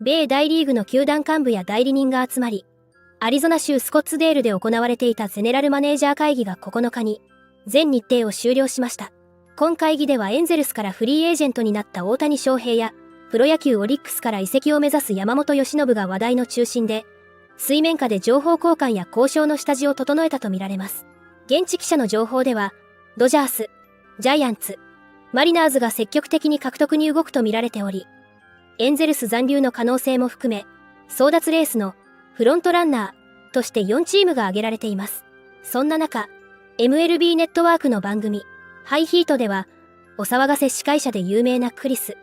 米大リーグの球団幹部や代理人が集まり、アリゾナ州スコッツデールで行われていたゼネラルマネージャー会議が9日に全日程を終了しました。今会議ではエンゼルスからフリーエージェントになった大谷翔平や、プロ野球オリックスから移籍を目指す山本由伸が話題の中心で、水面下で情報交換や交渉の下地を整えたとみられます。現地記者の情報では、ドジャース、ジャイアンツ、マリナーズが積極的に獲得に動くと見られており、エンゼルス残留の可能性も含め、争奪レースのフロントランナーとして4チームが挙げられています。そんな中、MLB ネットワークの番組、ハイヒートでは、お騒がせ司会者で有名なクリス、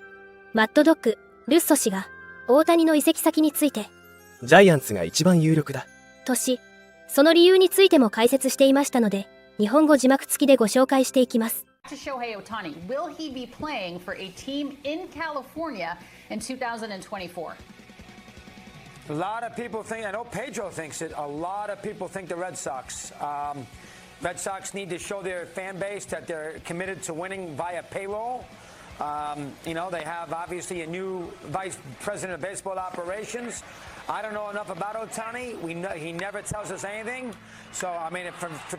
マッドドッグ、ルッソ氏が、大谷の移籍先について、ジャイアンツが一番有力だ。とし、その理由についても解説していましたので、日本語字幕付きでご紹介していきます。Shohei Ohtani, will he be playing for a team in California in 2024? A lot of people think, I know Pedro thinks it, a lot of people think the Red Sox. Red Sox need to show their fan base that they're committed to winning via payroll. They have obviously a new vice president of baseball operations. I don't know enough about Ohtani. He never tells us anything. So, I mean,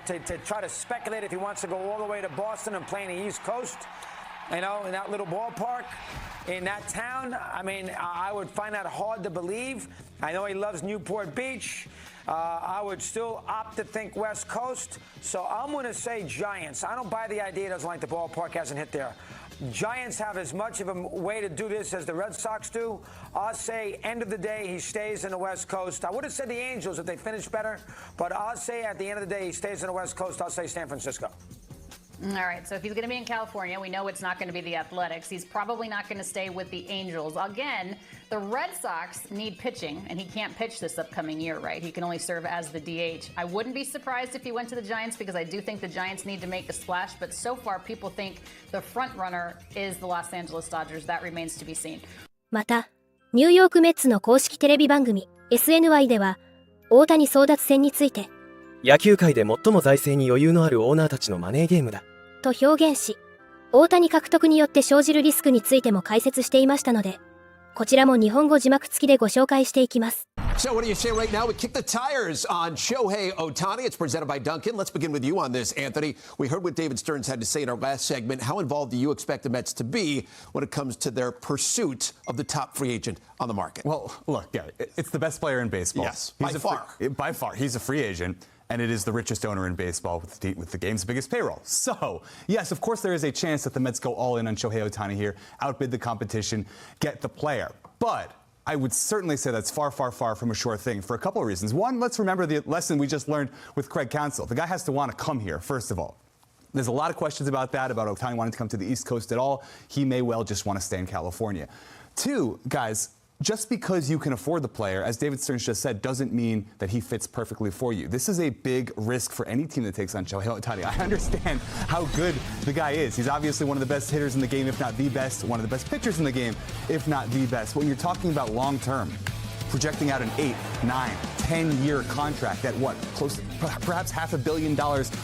to try to speculate if he wants to go all the way to Boston and play in the East Coast, in that little ballpark, in that town, I mean, I would find that hard to believe. I know he loves Newport Beach. I would still opt to think West Coast. So I'm going to say Giants. I don't buy the idea he doesn't like the ballpark, hasn't hit there. Giants have as much of a way to do this as the Red Sox do. I'll say, end of the day, he stays in the West Coast. I would have said the Angels if they finished better, but I'll say at the end of the day, he stays in the West Coast. I'll say San Francisco. All right, so if he's going to be in California, we know it's not going to be the Athletics. He's probably not going to stay with the Angels. Again, the Red Sox need pitching, and he can't pitch this upcoming year, right? He can only serve as the DH. I wouldn't be surprised if he went to the Giants because I do think the Giants need to make a splash, but so far people think the front runner is the Los Angeles Dodgers. That remains to be seen. また、ニューヨークメッツの公式テレビ番組 SNY では、大谷争奪戦について、野球界で最も財政に余裕のあるオーナーたちのマネーゲームだ。と表現し、大谷獲得によって生じるリスクについても解説していましたので、こちらも日本語字幕付きでご紹介していきます。So what do you say right now? We kick the tires on Shohei Ohtani. It's presented by Duncan. Let's begin with you on this, Anthony. We heard what David Stearns had to say in our last segment. How involved do you expect the Mets to be when it comes to their pursuit of the top free agent on the market? Well, look, yeah, it's the best player in baseball. Yes, by far. By far. He's a free agent. And it is the richest owner in baseball with the game's biggest payroll. So, yes, of course there is a chance that the Mets go all in on Shohei Ohtani here, outbid the competition, get the player. But I would certainly say that's far, far, far from a sure thing for a couple of reasons. One, let's remember the lesson we just learned with Craig Counsell. The guy has to want to come here, first of all. There's a lot of questions about that, about Ohtani wanting to come to the East Coast at all. He may well just want to stay in California. Two, guys, just because you can afford the player, as David Stearns just said, doesn't mean that he fits perfectly for you. This is a big risk for any team that takes on Shohei Ohtani. I understand how good the guy is. He's obviously one of the best hitters in the game, if not the best, one of the best pitchers in the game, if not the best. When you're talking about long-term, projecting out an 8, 9, 10-year contract at what? Close to perhaps $500 million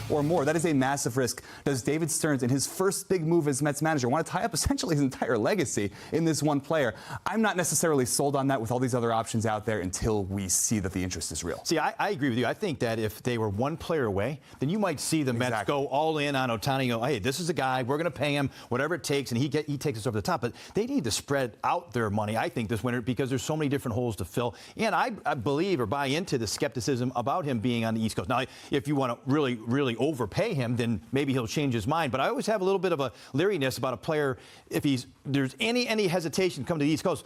or more. That is a massive risk. Does David Stearns, in his first big move as Mets manager, want to tie up essentially his entire legacy in this one player? I'm not necessarily sold on that with all these other options out there until we see that the interest is real. See, I agree with you. I think that if they were one player away, then you might see the Mets go all in on Ohtani. Go, hey, this is a guy, we're going to pay him whatever it takes, and he takes us over the top. But they need to spread out their money, I think, this winter because there's so many different holes to fill. And I believe or buy into the skepticism about him being on the East Coast. Now, if you want to really, really overpay him, then maybe he'll change his mind. But I always have a little bit of a leeriness about a player. If there's any hesitation to come to the East Coast,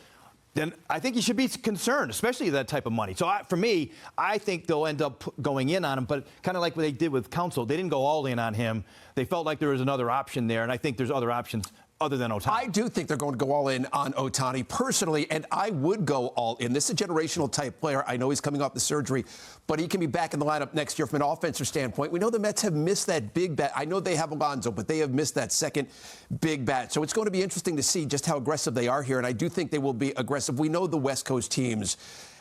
then I think you should be concerned, especially that type of money. So for me, I think they'll end up going in on him, but kind of like what they did with Counsell. They didn't go all in on him. They felt like there was another option there, and I think there's other options other than Ohtani. I do think they're going to go all in on Ohtani personally, and I would go all in. This is a generational type player. I know he's coming off the surgery, but he can be back in the lineup next year from an offensive standpoint. We know the Mets have missed that big bat. I know they have Alonso, but they have missed that second big bat. So it's going to be interesting to see just how aggressive they are here, and I do think they will be aggressive. We know the West Coast teams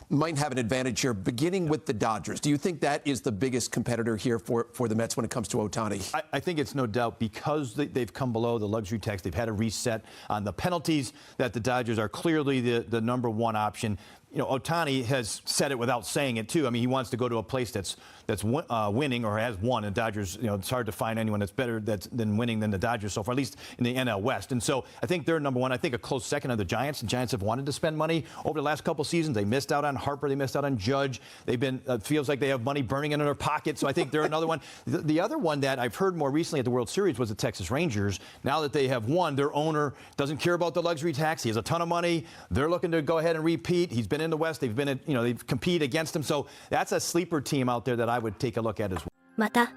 might have an advantage here, beginning with the Dodgers. Do you think that is the biggest competitor here for the Mets when it comes to Ohtani? I think it's no doubt because they've come below the luxury tax. They've had a reset on the penalties that the Dodgers are clearly the number one option. You know, Ohtani has said it without saying it, too. I mean, he wants to go to a place that's winning or has won. And Dodgers, you know, it's hard to find anyone that's better than winning than the Dodgers so far, at least in the NL West. And so I think they're number one. I think a close second are the Giants. The Giants have wanted to spend money over the last couple seasons. They missed out on Harper. They missed out on Judge. They've been, feels like they have money burning in their pocket. So I think they're another one. The other one that I've heard more recently at the World Series was the Texas Rangers. Now that they have won, their owner doesn't care about the luxury tax. He has a ton of money. They're looking to go ahead and repeat. He's been in the West. They've been at, you know, they've competed against him. So that's a sleeper team out there that I would take a look at as well. また、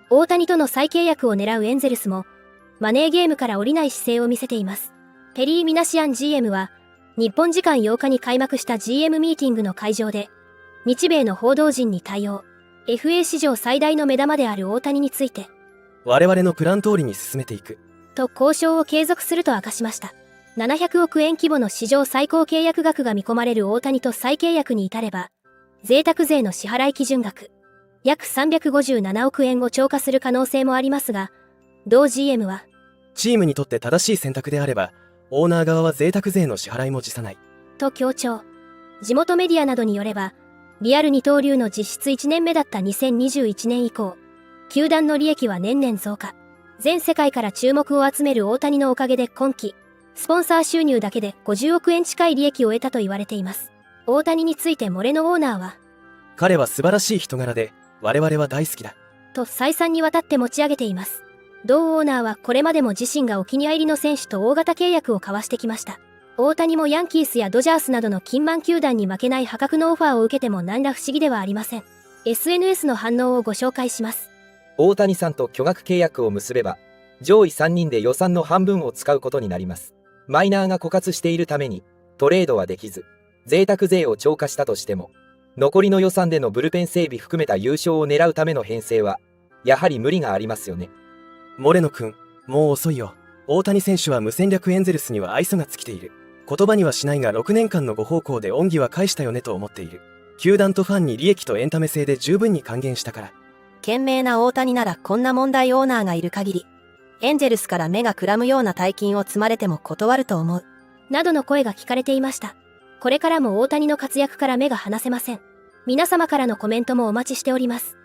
大谷との再契約を狙うエンゼルスも、マネーゲームから降りない姿勢を見せています。ペリー・ミナシアン GM は、日本時間8日に開幕した GM ミーティングの会場で、日米の報道陣に対応、FA 史上最大の目玉である大谷について、我々のプラン通りに進めていく。と交渉を継続すると明かしました。700億円規模の史上最高契約額が見込まれる大谷と再契約に至れば、贅沢税の支払い基準額、約357億円を超過する可能性もありますが、同 GM は、チームにとって正しい選択であれば、オーナー側は贅沢税の支払いも辞さない。と強調。地元メディアなどによれば、リアル二刀流の実質1年目だった2021年以降、球団の利益は年々増加。全世界から注目を集める大谷のおかげで今季、スポンサー収入だけで50億円近い利益を得たと言われています。大谷についてモレノオーナーは、彼は素晴らしい人柄で、我々は大好きだ。と再三にわたって持ち上げています。同オーナーはこれまでも自身がお気に入りの選手と大型契約を交わしてきました。大谷もヤンキースやドジャースなどの金満球団に負けない破格のオファーを受けても何ら不思議ではありません。SNS の反応をご紹介します。大谷さんと巨額契約を結べば、上位3人で予算の半分を使うことになります。マイナーが枯渇しているために、トレードはできず、贅沢税を超過したとしても、残りの予算でのブルペン整備含めた優勝を狙うための編成は、やはり無理がありますよね。モレノ君、もう遅いよ。大谷選手は無戦略エンゼルスには愛想が尽きている。言葉にはしないが6年間のご奉公で恩義は返したよねと思っている。球団とファンに利益とエンタメ性で十分に還元したから。賢明な大谷ならこんな問題オーナーがいる限り、エンゼルスから目がくらむような大金を積まれても断ると思う。などの声が聞かれていました。これからも大谷の活躍から目が離せません。皆様からのコメントもお待ちしております。